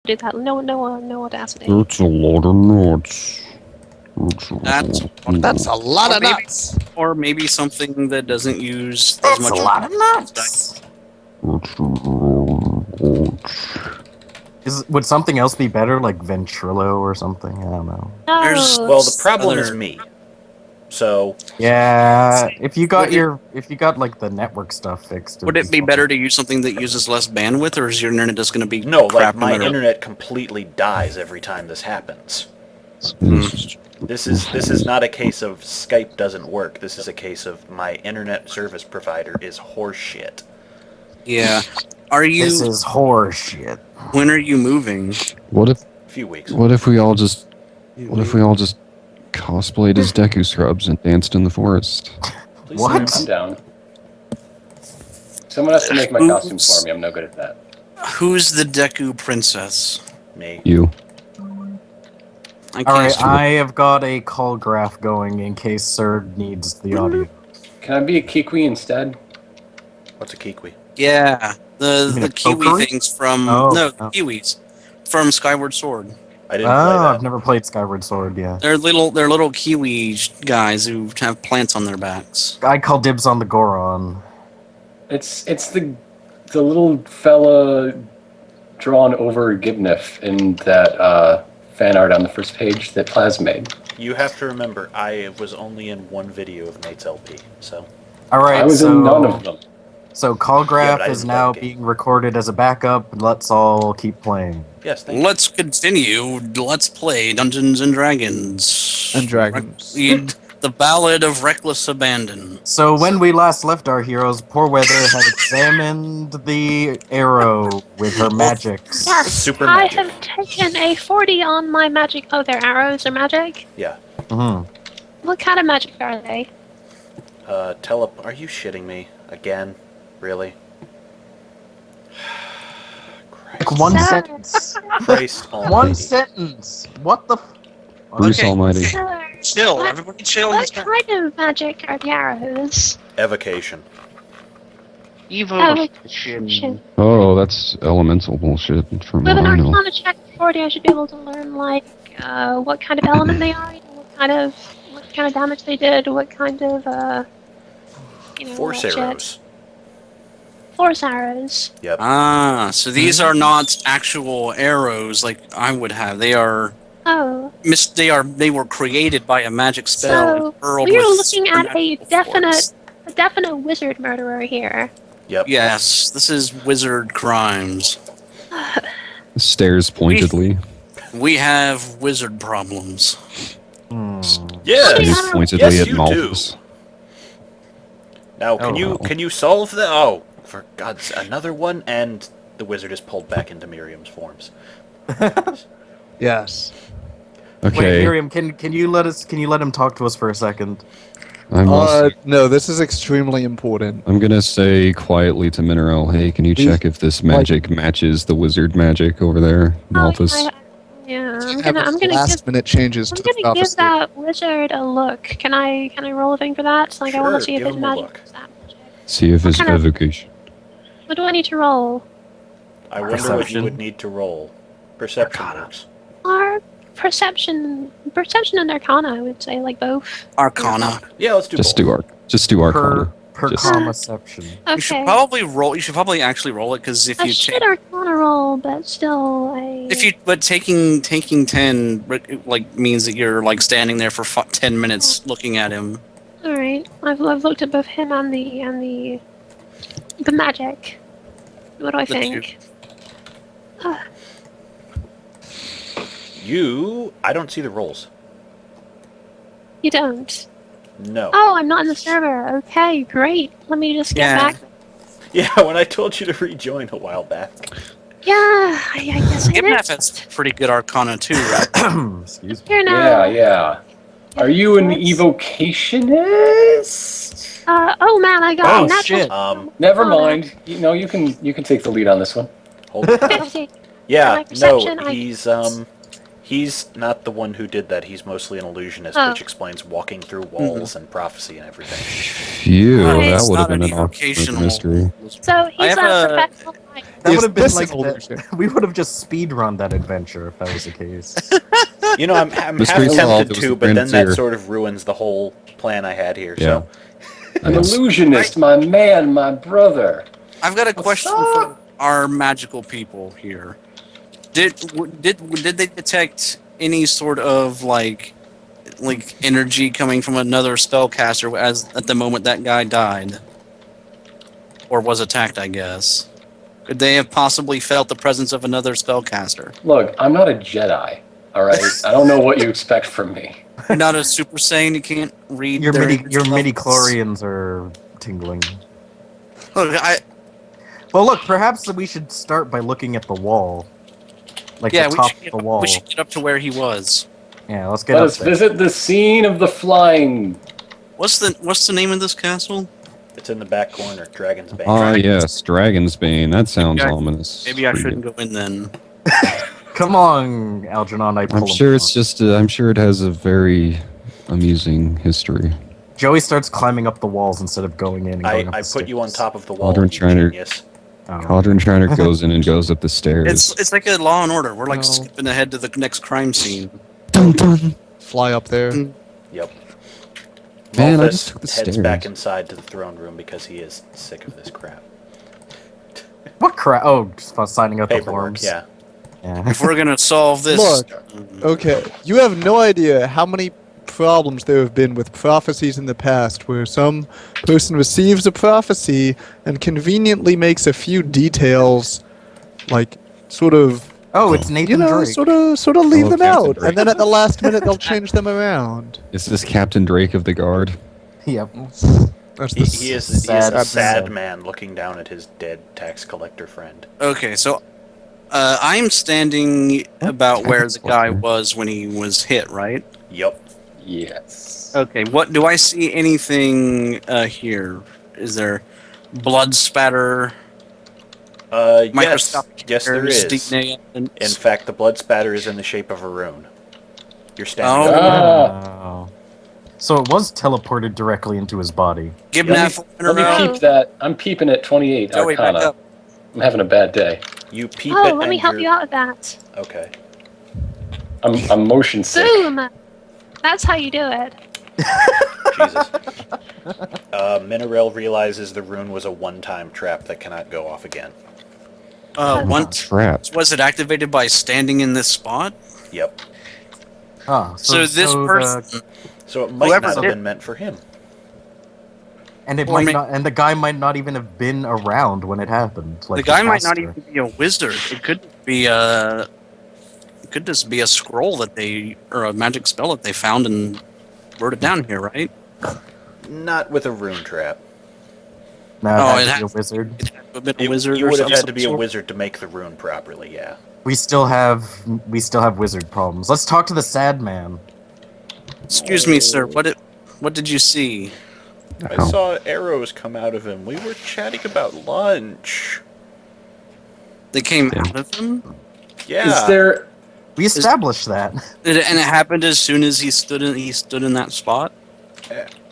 do that. No audacity. That's a lot of nuts. That's a lot of maybe- nuts. Or maybe something that doesn't use as That's much. a lot of nuts. Would something else be better, like Ventrilo or something? I don't know. No. There's- Well, the problem is Other- me. So Yeah, if you got Would it- like the network stuff fixed. Would it be better to use something that uses less bandwidth, or is your internet just going to be no, crap like my matter- internet completely dies every time this happens. Mm. This is not a case of Skype doesn't work. This is a case of my internet service provider is horseshit. Yeah. Are you? This is horseshit. When are you moving? What if A few weeks. we all just cosplayed as Deku Scrubs and danced in the forest? Please What? don't. I'm down. Someone has to make my costume for me. I'm no good at that. Who's the Deku princess? Me. You. I can't. Alright, I have got a call graph going in case Sir needs the audio. Can I be a Kikwi instead? What's a Kikwi? Yeah, You mean the a kiwi Kokiri? things from Oh, no oh. kiwis from Skyward Sword. I didn't play that. I've never played Skyward Sword, yeah. They're little kiwi guys who have plants on their backs. I call dibs on the Goron. It's the little fella drawn over Gibnif in that fan art on the first page that Plaz made. You have to remember, I was only in one video of Nate's LP, so Alright, I was so, in none of them. So call Yeah, graph but I is didn't play now the game. being recorded as a backup. Let's all keep playing. yes, thank you. Let's continue. Let's play Dungeons and Dragons. And Dragons. Read the Ballad of Reckless Abandon. So when we last left our heroes, poor Weather had examined the arrow with her magics. Yes, Super I magic. have taken a 40 on my magic. Oh, they're arrows or magic? Yeah. Mhm. What kind of magic are they? Are you shitting me again? Really? Like one Sir. sentence. Christ One almighty. sentence. What the? Bruce Okay. Almighty. Sir, Chill, What? everybody chill. what kind of magic are the arrows? Evocation. Evocation. Oh, that's elemental bullshit from With what an I know. Arcana check 40, I should be able to learn like what kind of element they are, what kind of damage they did, what kind of Force shit. arrows. Force arrows. Yep. Ah, so these are not actual arrows like I would have. They are Oh, they were created by a magic spell. so hurled we are with looking at a supernatural force. definite wizard murderer here. Yep. Yes, this is wizard crimes. Stares pointedly. We have wizard problems. Stares Yes. pointedly Yes, at you Malthus. Now, can Oh, you no. can you solve the? Oh, for God's another one, and the wizard is pulled back into Miriam's forms. Yes. Wait, Okay, Miriam, can you let him talk to us for a second? No, this is extremely important. I'm gonna say quietly to Mineral, hey, can you Please, check if this magic matches the wizard magic over there, Malthus? Yeah, I'm Have gonna give last minute changes I'm to the gonna give prophecy. that wizard a look. Can I roll a thing for that? Like I want Sure, to see if give his him a magic look. is that magic. See if it's What kind of- evocation. What do I need to roll? I wonder what you Perception. would need to roll. Perception works. Or perception and arcana, I would say, like both. Arcana. Yeah, let's do Just both. do Arcana. Per Just- commaception. Okay. You should probably roll. You should probably actually roll it because if I you should take, arcana roll, but still, but taking 10 like means that you're like standing there for 10 minutes looking at him. All right, I've looked at both him and the magic. What do I The think? I don't see the rolls. You don't. No. Oh, I'm not in the server. Okay, great. Let me just get Yeah. back. Yeah, when I told you to rejoin a while back. Yeah, I guess I Gibnaf did. has pretty good Arcana too, right? Excuse me. Here now. Yeah. Are you an evocationist? Oh man, I got Oh, a natural shit. Never mind. You can take the lead on this one. Hold on. 50. Yeah, My perception, no, he's not the one who did that. He's mostly an illusionist, Oh. which explains walking through walls and prophecy and everything. Phew, Alright, that It's would have not been an an awkward evocational- mystery. So I he's have a a- professional fighter. That Is would have been this like an illusion? we would have just speed run that adventure if that was the case. You know, I'm half Mystery solved, tempted it was to, the but then that Grenadier. sort of ruins the whole plan I had here. Yeah. So An Yes. illusionist, my man, my brother. I've got a What's question up? for our magical people here. Did they detect any sort of like energy coming from another spellcaster as at the moment that guy died, or was attacked? I guess. Could they have possibly felt the presence of another spellcaster? Look, I'm not a Jedi. All right, I don't know what you expect from me. You're not a Super Saiyan. You can't read Your their midi energy levels? chlorians are tingling. Look, Well, look, perhaps we should start by looking at the wall, like yeah, the top we of the wall. should get up to where he was. Yeah, let's get Let up us there. visit the scene of the flying. What's the name of this castle? it's in the back corner, Dragon's Bane. Ah, yes, Dragon's Bane. That sounds Maybe I- ominous. Maybe I Pretty shouldn't good. go in then. Come on, Algernon, I pull I'm him sure it's down. just. I'm sure it has a very amusing history. Joey starts climbing up the walls instead of going in and going up I the put you on stairs. top of the wall, Cauldron you Shiner. genius. Oh. Cauldron Shiner goes in and goes up the stairs. It's like a Law and Order. We're like No. skipping ahead to the next crime scene. Dun, dun. Fly up there. Yep. Man, I Malthus just took the heads stairs. back inside to the throne room because he is sick of this crap. What crap? Oh, just about signing up the Paperwork, forms. yeah. Yeah. If we're gonna solve this, Look. Okay, you have no idea how many problems there have been with prophecies in the past where some person receives a prophecy and conveniently makes a few details, like, sort of, Oh, it's Nathan you know, Drake. sort of leave Oh, them Captain out. Drake. And then at the last minute, they'll change them around. Is this Captain Drake of the Guard? Yep. That's He is a sad sad man. man looking down at his dead tax collector friend. okay. So, I'm standing about where Tax the guy collector. was when he was hit, right? Yup. Yes. Okay. What do I see? Anything here? Is there blood spatter? Yes. Microscopic Yes, there errors, is. DNA evidence? In fact, the blood spatter is in the shape of a rune. You're standing Oh. over it. Oh. So it was teleported directly into his body. Give Let Nath me, let me round. peep that. I'm peeping at 28 Joey, back Arcana. up. I'm having a bad day. You peep Oh, it let me and help you're- you out with that. Okay. I'm motion sick. Boom! That's how you do it. Jesus. Mineral realizes the rune was a one-time trap that cannot go off again. One. Trap. Was it activated by standing in this spot? Yep. Ah, So this person. So it might Whoever not have did- been meant for him. and it Or might ma- not, and the guy might not even have been around when it happened. Like The guy his might not master. even be a wizard. It could be a. It could just be a scroll that they or a magic spell that they found and wrote it down here, right? Not with a rune trap. No, Oh, it it had to be a has- wizard. It had to have been a It, wizard. you or would have some had to be a sort. wizard to make the rune properly, yeah. We still have wizard problems. Let's talk to the sad man. Excuse me, sir. What did you see? I Ow. saw arrows come out of him. We were chatting about lunch. They came Yeah. out of him, Yeah. Is there? We established that. and it happened as soon as he stood in that spot.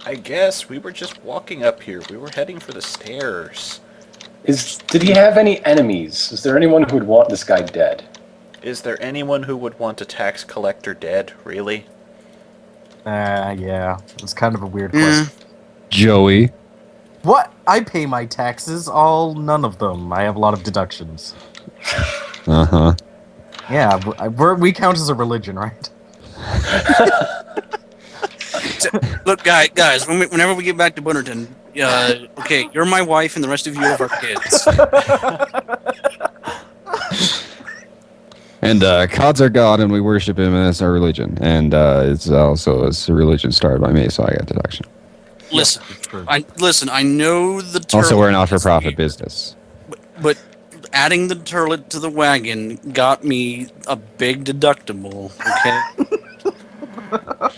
I guess we were just walking up here. We were heading for the stairs. Did he have any enemies? Is there anyone who would want this guy dead? Is there anyone who would want a tax collector dead? Really? Yeah. It's kind of a weird Yeah. question. Joey. What? I pay my taxes, none of them. I have a lot of deductions. Uh-huh. Yeah, we count as a religion, right? Look, guys. Whenever we get back to Bunnerton, okay, you're my wife, and the rest of you are our kids. And God's our God, and we worship him, and that's our religion. And it's a religion started by me, so I got deduction. Listen, True. I know the turlet. Also, we're an not-for-profit business. But adding the turlet to the wagon got me a big deductible. Okay.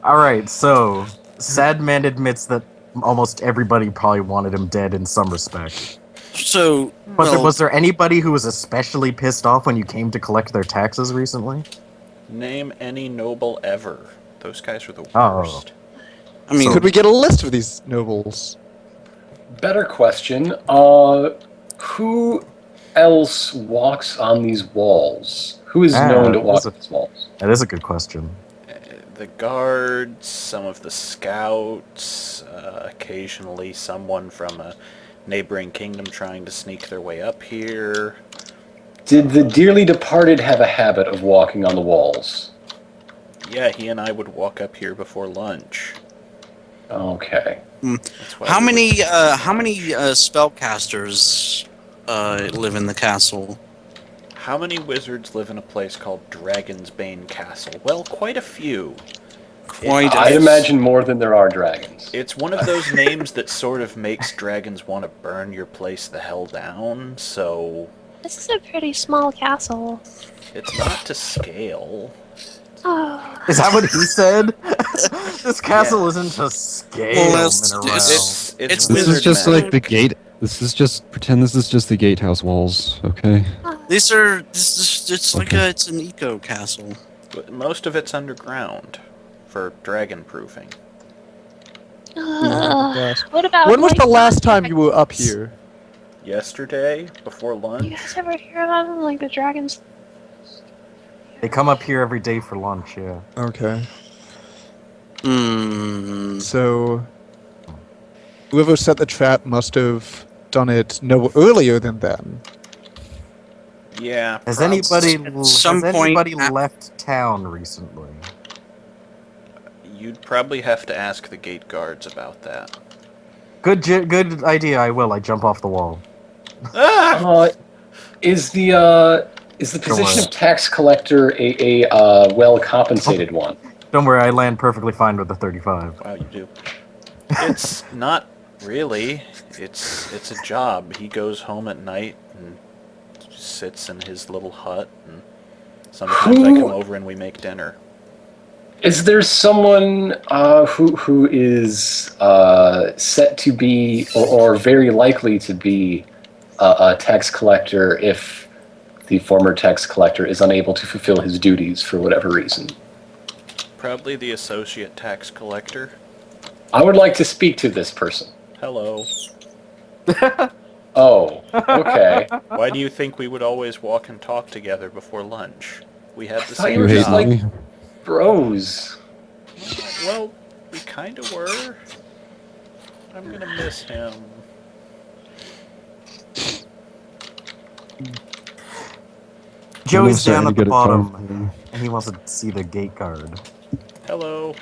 All right, so sad man admits that almost everybody probably wanted him dead in some respect. So, But was there anybody who was especially pissed off when you came to collect their taxes recently? Name any noble ever. Those guys are the Oh. worst. I mean, Could we get a list of these nobles? Better question. Who else walks on these walls? Who is known to walk on these walls? That is a good question. The guards, some of the scouts, occasionally someone from a neighboring kingdom trying to sneak their way up here. Did the dearly departed have a habit of walking on the walls? Yeah, he and I would walk up here before lunch. Okay. That's why How we would many skip how lunch. many spellcasters live in the castle? How many wizards live in a place called Dragon's Bane Castle? Well, quite a few. Quite I'd a imagine more than there are dragons. It's one of those names that sort of makes dragons want to burn your place the hell down, so This is a pretty small castle. it's not to scale. Oh. Is that what he said? This castle isn't to scale, Well, Mineral. It's It's This is wizard just magic. like the gate. Pretend this is just the gatehouse walls, okay? These are it's like it's an eco castle. But most of it's underground for dragon proofing. Yes. What about When was like, the last time non-dragons? you were up here? Yesterday, before You lunch, guys ever hear about them, like the dragons? They come up here every day for lunch, yeah. Okay. Hmm. So, whoever set the trap must have done it no earlier than then. yeah. Has prob- anybody left town recently? You'd probably have to ask the gate guards about that. Good idea. I will. I jump off the wall. Ah! Is the position worry. of tax collector a well compensated one? Don't worry. I land perfectly fine with the 35. Wow, you do. It's not really. It's a job. He goes home at night and sits in his little hut, and sometimes I come over and we make dinner. Is there someone who is set to be or very likely to be a tax collector if the former tax collector is unable to fulfill his duties for whatever reason? Probably the associate tax collector. I would like to speak to this person. Hello. Oh, okay. Why do you think we would always walk and talk together before lunch? We had the thought you same were You hate just job. like- me? Bros. Well, we kind of were. I'm gonna miss him. Joey's down at the Good bottom, talking. and he wants to see the gate guard. Hello.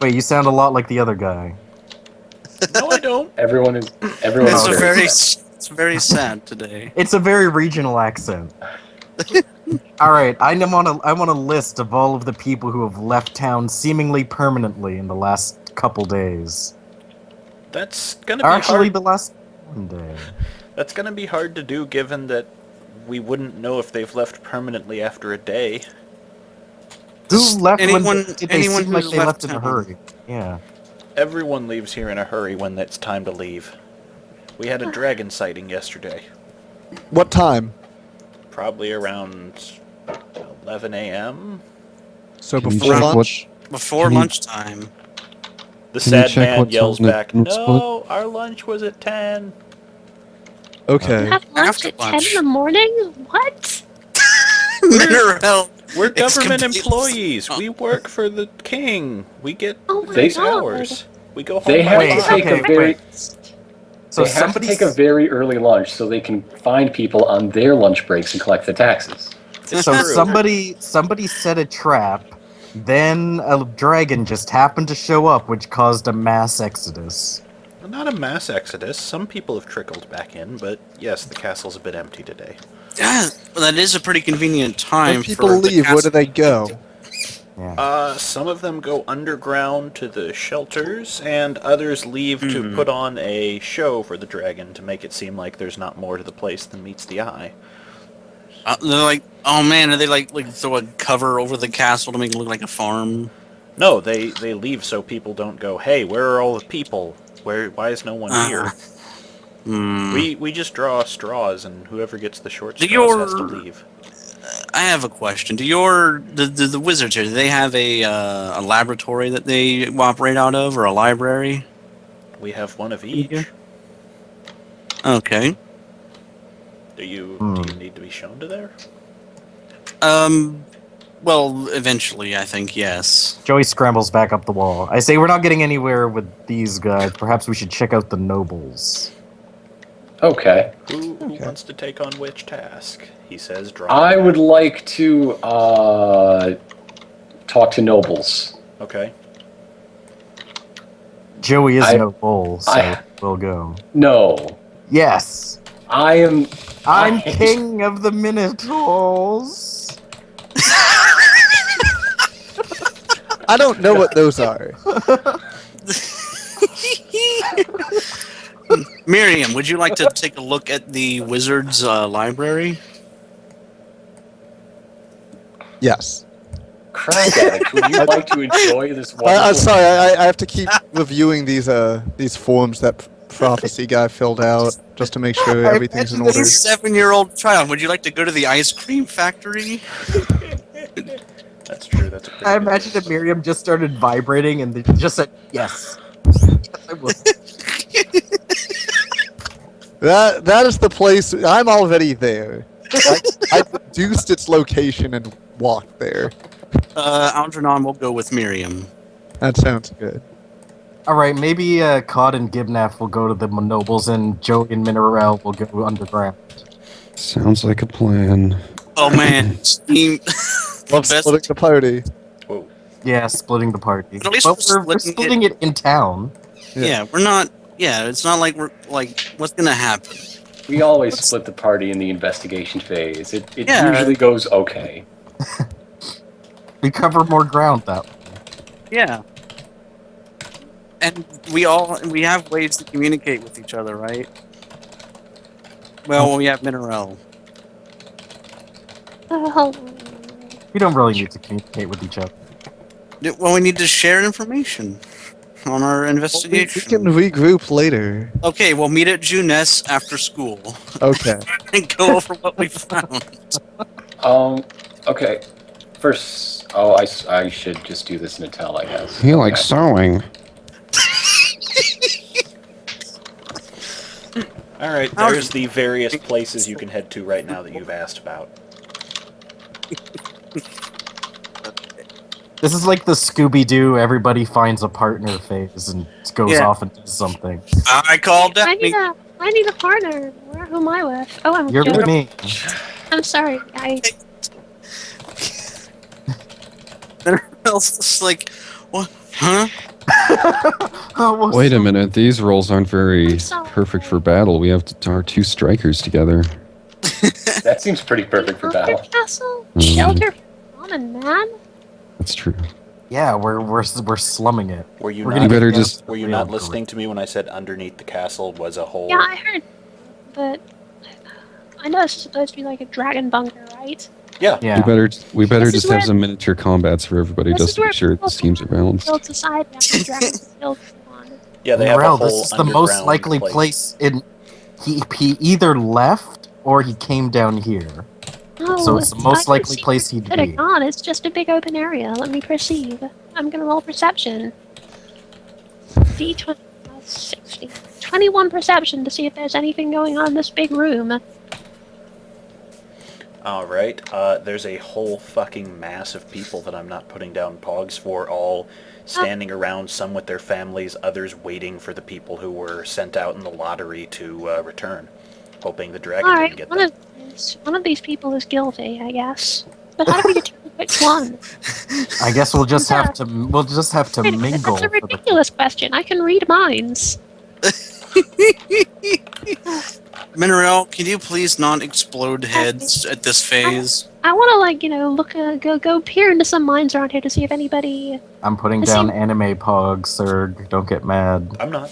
Wait, you sound a lot like the other guy. No, I don't. Everyone is It's very it's very sad today. It's a very regional accent. All right, I want a list of all of the people who have left town seemingly permanently in the last couple days. That's gonna be Actually, hard. the last one day. That's gonna be hard to do, given that we wouldn't know if they've left permanently after a day. Who left Anyone- when did they anyone seem like who's they left left in a town. hurry? Yeah. Everyone leaves here in a hurry when it's time to leave. We had a dragon sighting yesterday, What time? probably around 11 a.m. So Can you before check lunch? Before Can you- lunchtime. The Can you sad check man what's yells on the back, notes "No, our lunch was at 10." Okay. Have lunch After at 10 lunch. in the morning? What? Mineral. We're It's government completely- employees. We work for the king. We get Oh my They- 6 god. hours. We go home They by have Wait, to take okay, a very So they have to take a very early lunch so they can find people on their lunch breaks and collect the taxes. It's So true. somebody set a trap, then a dragon just happened to show up, which caused a mass exodus. Not a mass exodus. Some people have trickled back in, but yes, the castle's a bit empty today. Yeah, well, that is a pretty convenient time When people for the leave, where do castle- they go? Yeah. Some of them go underground to the shelters, and others leave to put on a show for the dragon to make it seem like there's not more to the place than meets the eye. They're like, oh man, are they like throw a cover over the castle to make it look like a farm? No, they leave so people don't go, "Hey, where are all the people? Why is no one here?" Hmm. We just draw straws, and whoever gets the short Do straws has to your- leave. I have a question. Do the wizards here? Do they have a laboratory that they operate out of, or a library? We have one of each. Okay. Do you need to be shown to there? Well, eventually, I think, yes. Joey scrambles back up the wall. I say we're not getting anywhere with these guys. Perhaps we should check out the nobles. Okay. Who wants to take on which task? He says, "Draw." I would like to talk to nobles. Okay. Joey is I- noble, so we'll go. No. Yes. I'm I'm king of the Minotaurs. I don't know what those are. Miriam, would you like to take a look at the wizard's library? Yes. crack addict. Would you like to enjoy this wonderful... Sorry, I have to keep reviewing these forms that prophecy guy filled out just to make sure everything's in order. 7-year-old child, would you like to go to the ice cream factory? That's true. That's a pretty I good imagine choice. that Miriam just started vibrating and they just said yes. Yes, I will. That is the place. I'm already there. I deduced its location and walked there. Algernon will go with Miriam. That sounds good. Alright, maybe Cod and Gibnaf will go to the nobles and Joey and Minerel will go underground. Sounds like a plan. Oh man, Steam. Love splitting the party. Whoa. Yeah, splitting the party. At least But we're we're splitting splitting it in town. Yeah, we're not. Yeah, it's not like we're like. What's gonna happen? We always split the party in the investigation phase. It Yeah. usually goes okay. We cover more ground that way. Yeah. And we have ways to communicate with each other, right? Well, we have Mineral. Oh, We don't really need to communicate with each other. Well, we need to share information on our We investigation. can regroup later. Okay, we'll meet at Juness after school Okay. and go over what we found. Okay. First, I should just do this in Intel, I guess. He likes sewing. All right. There's the various places you can head to right now that you've asked about. This is like the Scooby-Doo everybody finds a partner phase and goes Yeah. off and does something. I called I that. need a partner. Who am I with? Oh, I'm You're Joe. with me. I'm sorry. Mineral's just like, what? Huh? Wait a minute, these rolls aren't very I'm sorry. perfect for battle. We have our 2 strikers together. That seems pretty perfect for battle. Castle? Mhm. Shelter for common man? That's true. Yeah, we're slumming it. Were you We're not? gonna better get just- Were you not listening to me when I said underneath the castle was a hole? Yeah, I heard. But I know this is supposed to be like a dragon bunker, right? Yeah. Yeah. We better This is just have where- some miniature combats for everybody This just is to where make sure people the teams are balanced. build society after dragons killed one. Yeah, they have a Morel, whole this is the most underground likely place in. He either left or he came down here. Oh, So it's the most I can likely see place where he'd he could have be. gone. It's just a big open area. Let me perceive. I'm gonna roll perception. D20 plus 60. 21 perception to see if there's anything going on in this big room. All right. There's a whole fucking mass of people that I'm not putting down pogs for, all standing around, some with their families, others waiting for the people who were sent out in the lottery to return, hoping the dragon didn't Alright, get one them. of these people is guilty, I guess. But how do we determine which one? I guess we'll just have to Wait a minute, mingle. that's a for the- ridiculous question. I can read minds. Mineral, can you please not explode heads at this phase? I want to, like, look, go peer into some minds around here to see if anybody. I'm putting Let's down see. anime pogs, Serg. Don't get mad. I'm not.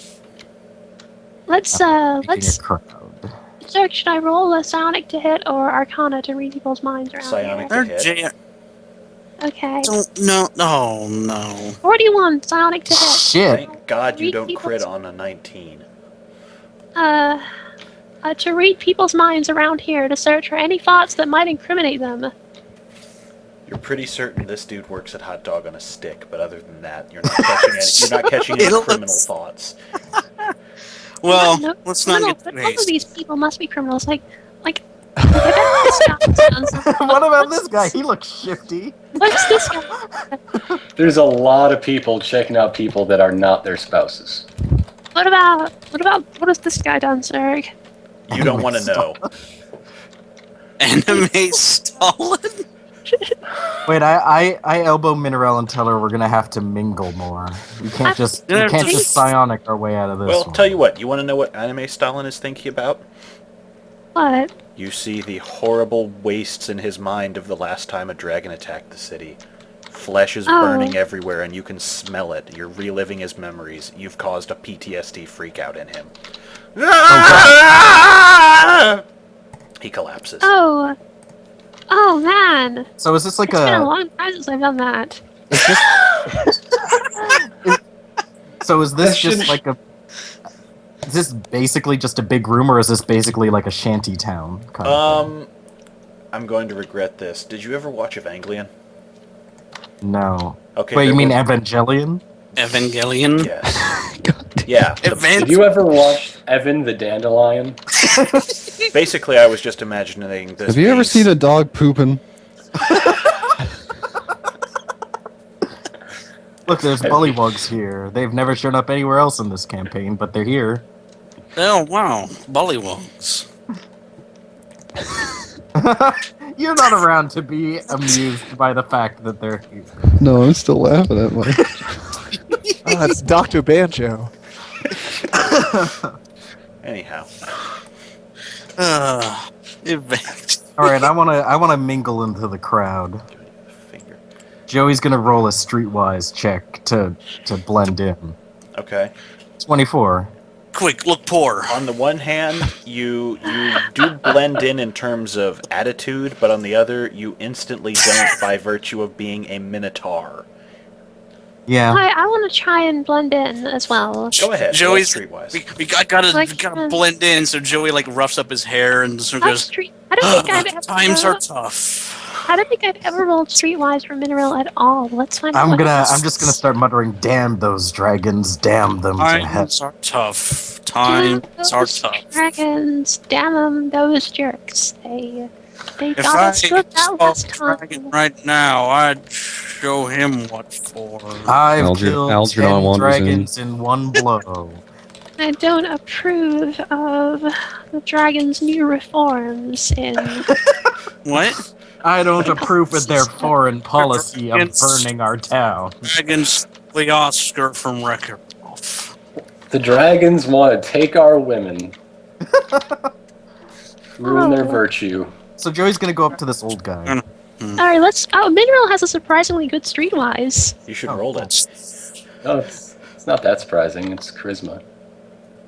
Let's Making let's. a crowd. Sir, should I roll a psionic to hit or Arcana to read people's minds around Psionic here? to hit. Jay, Okay. no, no. 41 psionic to hit. Shit. Thank God you Read don't crit people's- on a 19. To read people's minds around here to search for any thoughts that might incriminate them. You're pretty certain this dude works at Hot Dog on a Stick, but other than that, you're not catching any, you're not catching any It criminal looks- thoughts. Well, No, let's not no, get but too all of hasty. these people must be criminals. Like What about this guy? He looks shifty. What's this guy? There's a lot of people checking out people that are not their spouses. What has this guy done, sir? You don't want to know. Anime Stalin? Wait, I elbow Mineral and tell her we're gonna have to mingle more. We can't just psionic our way out of this. Well, one. tell you what. You want to know what anime Stalin is thinking about? What? You see the horrible wastes in his mind of the last time a dragon attacked the city. Flesh is burning everywhere, and you can smell it. You're reliving his memories. You've caused a PTSD freakout in him. He collapses. Oh man. So is this like It's been a long time since I've done that. So is this just like a? Is this basically just a big room, or is this basically like a shanty town? Kind of thing? I'm going to regret this. Did you ever watch Evangelion? No. Okay. Wait, you mean Evangelion? Evangelion? Yes. Yeah. Did you ever watch Evan the Dandelion? Basically, I was just imagining this. Have you ever seen a dog pooping? Look, there's bullywugs here. They've never shown up anywhere else in this campaign, but they're here. Oh, wow. Bullywugs. You're not around to be amused by the fact that they're here. No, I'm still laughing at my. It's Dr. Banjo. Anyhow. All right, I wanna mingle into the crowd. Finger. Joey's gonna roll a streetwise check to blend in. Okay. 24. Quick, look poor. On the one hand, you do blend in terms of attitude, but on the other, you instantly don't by virtue of being a minotaur. Yeah. I want to try and blend in as well. Go ahead. Joey's streetwise. we gotta blend in, so Joey like roughs up his hair and sort of goes. I don't think I've ever. Times are tough. I don't think I've ever rolled streetwise for mineral at all. Let's find out. I'm just gonna start muttering, "Damn those dragons! Damn them to hell!" Times are tough. Times are tough. Dragons, damn them, those jerks. They If got I us good that saw last a time. dragon right now, I'd show him what for. I've killed Algernon 10 wanders dragons in one blow. I don't approve of the dragon's new reforms in. What? I don't approve of their foreign policy of burning our town. Dragons the Oscar from Wreck-It Ralph. The dragons want to take our women. Ruin their virtue. So Joey's gonna go up to this old guy. Alright, let's. Oh, mineral has a surprisingly good streetwise. You should roll it. No, it's not that surprising. It's charisma.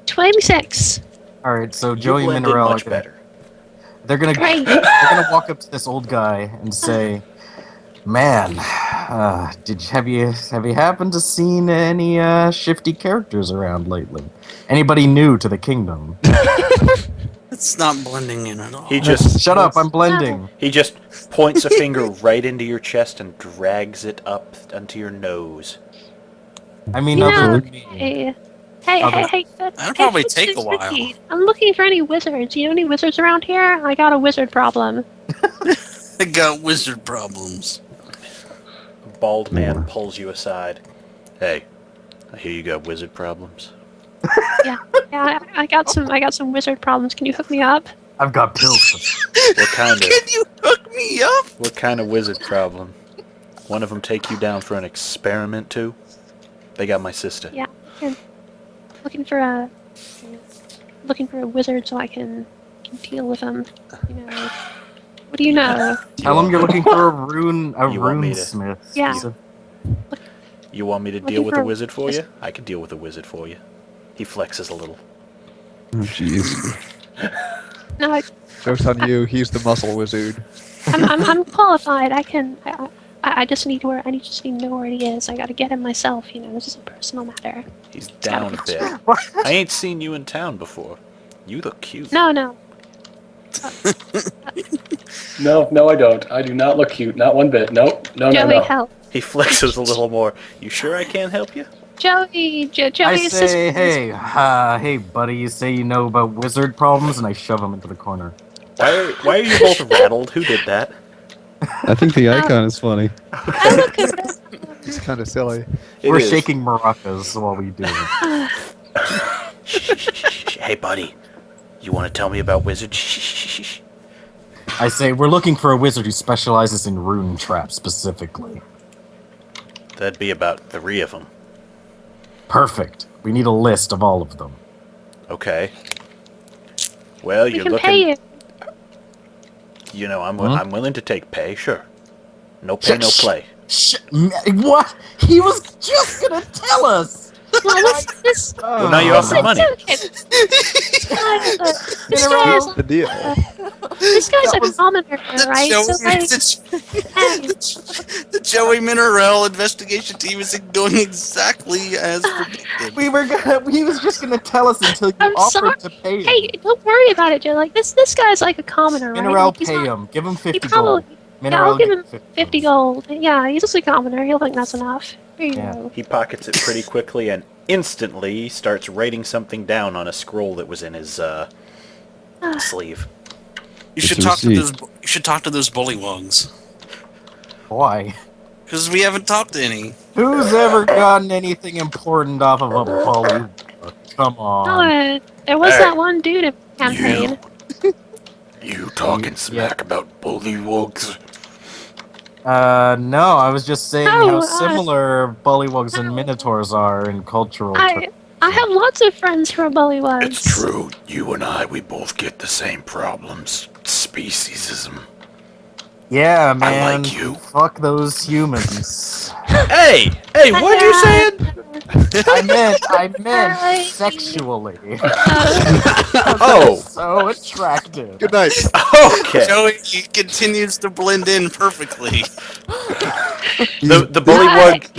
26. Alright, so You Joey and blend in Mineral much better. they're gonna Great. walk up to this old guy and say, "Man, have you happened to seen any shifty characters around lately? Anybody new to the kingdom?" It's not blending in at all. He just Shut up! I'm blending. He just points a finger right into your chest and drags it up onto your nose. I mean, You other know, than me. hey. That'll probably take a while. I'm looking for any wizards. You know any wizards around here? I got a wizard problem. I got wizard problems. A bald man pulls you aside. Hey, I hear you got wizard problems. Yeah, I got some wizard problems. Can you hook me up? I've got pills. What kind of Can you hook me up? what kind of wizard problem? One of them take you down for an experiment too? They got my sister. Yeah, looking for a wizard so I can deal with them. You know, what do you know? Tell him you're looking for a rune me to- smith. Yeah. You want me to Looking deal with for a a wizard for you? I can deal with a wizard for you. He flexes a little. Oh, jeez. No, Joke's on you. He's the muscle wizard. I'm qualified. I just need to know where he is. I gotta get him myself. You know, this is a personal matter. He's down a bit. I ain't seen you in town before. You look cute. No. No, I don't. I do not look cute. Not one bit. Nope. No. Joey, help. He flexes a little more. You sure I can't help you? Joey, I is say, this- hey, buddy, you say you know about wizard problems, and I shove him into the corner. Why are you both rattled? Who did that? I think the icon is funny. I look at it. It's kind of silly. We're is. shaking maracas while we do it. Hey, buddy. You want to tell me about wizards? I say we're looking for a wizard who specializes in rune traps specifically. That'd be about 3 of them. Perfect. We need a list of all of them. Okay. Well, We you're can looking. pay you. You know, I'm Huh? I'm willing to take pay. Sure. No pay, no play. What? He was just gonna tell us! Well, this Well, now you offer It's money. okay. This guy General. is The deal. this guy's a commoner, right? So like, The Joey Mineral investigation team is going exactly as predicted. He was just gonna tell us until you I'm offered to pay him. hey, don't worry about it, Joe. Like this guy's like a commoner, right? Mineral, Like, he's pay not- him. Give him He 50 probably, gold. yeah, Mineral, I'll give him give 50 gold. Yeah, he's just a commoner. He'll think that's enough. Here you Yeah. go. He pockets it pretty quickly and instantly starts writing something down on a scroll that was in his sleeve. You should It's a talk to receipt. those. You should talk to those bullywugs Why? because we haven't talked to any. Who's ever gotten anything important off of a bully? Come on. Oh, there was Hey. that one dude in the campaign. You talking smack about bullywugs? No, I was just saying No, how similar bullywugs and no. minotaurs are in cultural I have lots of friends who are bullywugs. It's true. You and I, we both get the same problems. Speciesism. Yeah, man. like you. Fuck those humans. Hey! Hey, what you saying? I meant Hi. sexually. Oh, So attractive. Good night. okay. Joey continues to blend in perfectly. The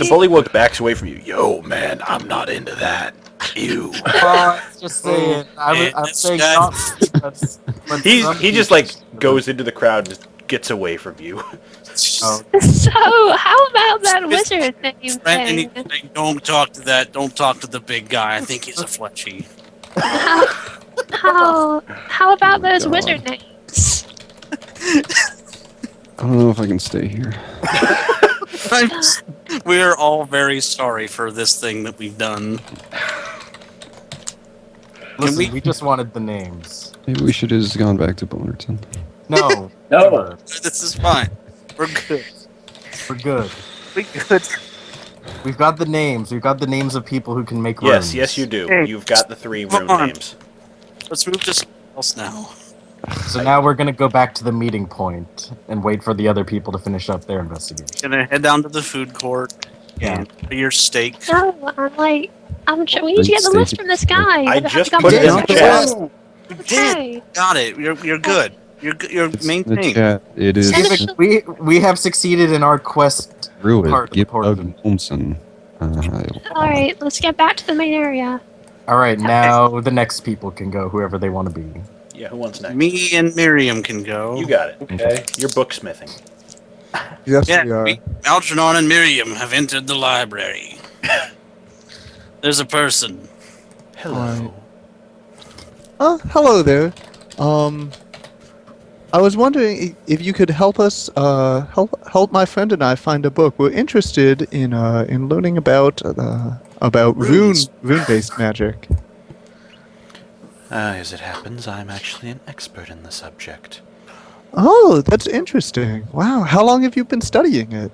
bullywug backs away from you. Yo, man, I'm not into that. Ew. I was just saying. I'm This saying guy- not. But He just like goes into the crowd and just gets away from you. Oh, So, how about that It's- wizard name Brandon, thing? don't talk to that. Don't talk to the big guy. I think he's a fleshy. How about those God. wizard names? I don't know if I can stay here. We're all very sorry for this thing that we've done. listen, we- we just wanted the names. Maybe we should have just gone back to Bullerton. No, No. never. This is fine. We're good. We're good. We're good. We've got the names. We've got the names of people who can make Yes, runes. yes, you do. Hey, You've got the 3 come rune on. names. Let's move to something else now. So now we're gonna go back to the meeting point and wait for the other people to finish up their investigation. Gonna head down to the food court. Yeah. And for your steak. No, we need to get the list from this guy. I just got put the it in list. the chat. You did. Okay. Got it. You're good. You're It's maintained. the chat. It is Send it- We have succeeded in our quest. Druid. part of the Give port. Doug Olmson. Alright, let's get back to the main area. All right, now the next people can go, whoever they want to be. Yeah, who wants next? Me and Miriam can go. You got it. Okay. You're booksmithing. Yes, Yeah, we are. Algernon and Miriam have entered the library. There's a person. Hello. Hello there. I was wondering if you could help us, help my friend and I find a book. We're interested in learning about Runes. rune-based magic. As it happens, I'm actually an expert in the subject. Oh, that's interesting. Wow, how long have you been studying it?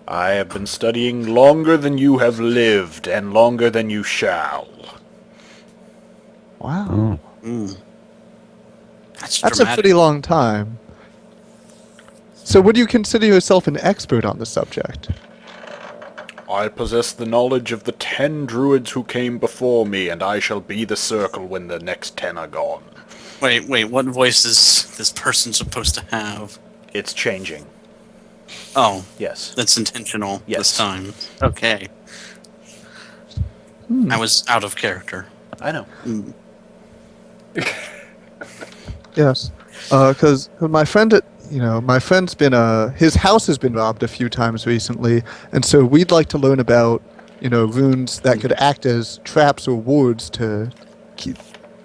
I have been studying longer than you have lived, and longer than you shall. Wow, Oh. Mm. That's that's a dramatic. pretty long time. So, would you consider yourself an expert on the subject? I possess the knowledge of the 10 druids who came before me, and I shall be the circle when the next 10 are gone. Wait, what voice is this person supposed to have? It's changing. Oh, Yes. that's intentional Yes. this time. Okay. I was out of character. I know. Mm. Yes, because my friend, my friend's been his house has been robbed a few times recently, and so we'd like to learn about runes that could act as traps or wards to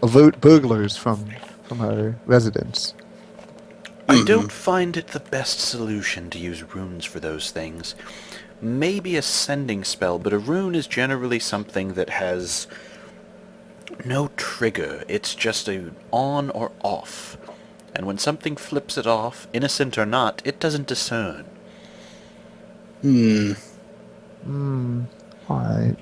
avert burglars from from her residence. I don't find it the best solution to use runes for those things. Maybe a sending spell, but a rune is generally something that has no trigger. It's just a on or off. And when something flips it off, innocent or not, it doesn't discern. Alright.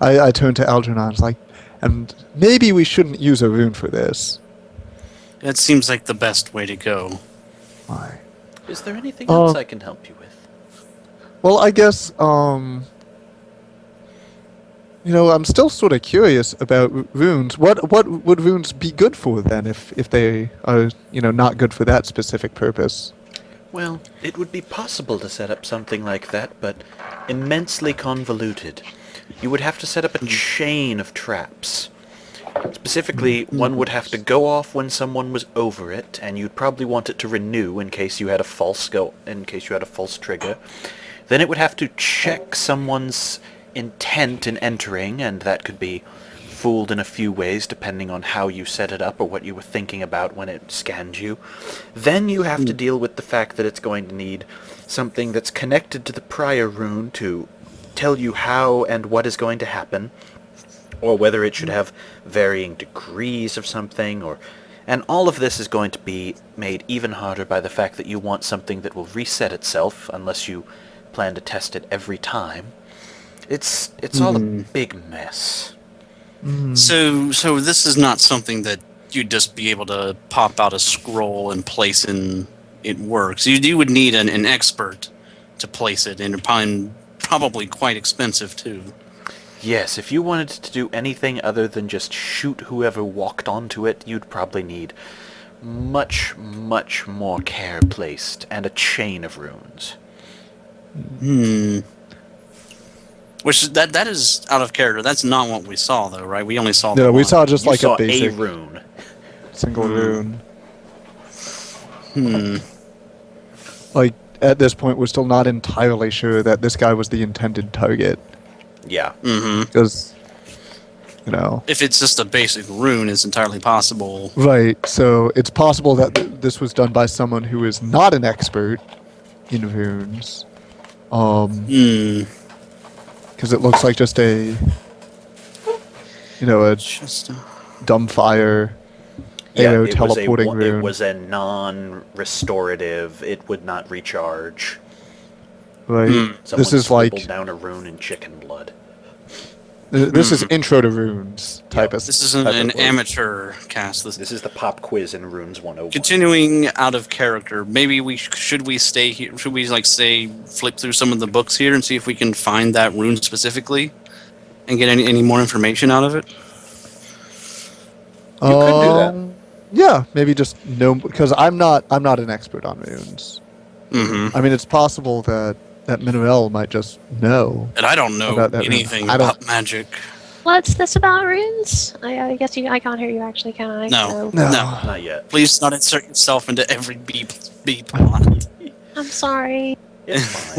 I turned to Algernon. It's like, and maybe we shouldn't use a rune for this. That seems like the best way to go. Why? Is there anything else I can help you with? Well, I guess, I'm still sort of curious about runes. What would runes be good for then, if they are, not good for that specific purpose? Well, it would be possible to set up something like that, but immensely convoluted. You would have to set up a chain of traps. Specifically, one would have to go off when someone was over it, and you'd probably want it to renew in case you had a false trigger. Then it would have to check someone's intent in entering, and that could be fooled in a few ways depending on how you set it up or what you were thinking about when it scanned you. Then you have to deal with the fact that it's going to need something that's connected to the prior rune to tell you how and what is going to happen, or whether it should have varying degrees of something, and all of this is going to be made even harder by the fact that you want something that will reset itself unless you plan to test it every time. It's all a big mess. So this is not something that you'd just be able to pop out a scroll and place in it works. You would need an expert to place it, and probably quite expensive too. Yes, if you wanted to do anything other than just shoot whoever walked onto it, you'd probably need much, much more care placed and a chain of runes. Which that is out of character. That's not what we saw, though, right? We only saw. No, we saw just You like saw a basic a rune. single rune. Like, at this point, we're still not entirely sure that this guy was the intended target. Yeah. Because, if it's just a basic rune, it's entirely possible. Right, so it's possible that this was done by someone who is not an expert in runes. Because it looks like just a dumbfire arrow teleporting rune. It was a non-restorative. It would not recharge. Right. Someone This is like scribbled down a rune in chicken blood. this is intro to runes type of. This is type an of amateur cast. This is the pop quiz in Runes 101. Continuing out of character, maybe should we stay here? Should we flip through some of the books here and see if we can find that rune specifically, and get any more information out of it? You could do that. Yeah, maybe just because I'm not an expert on runes. I mean, it's possible that Minerel might just know. And I don't know about that anything rune. I don't- about magic. What's this about runes? I guess I can't hear you actually, can I? No. No. Not yet. Please do not insert yourself into every beep plot. I'm sorry. It's fine.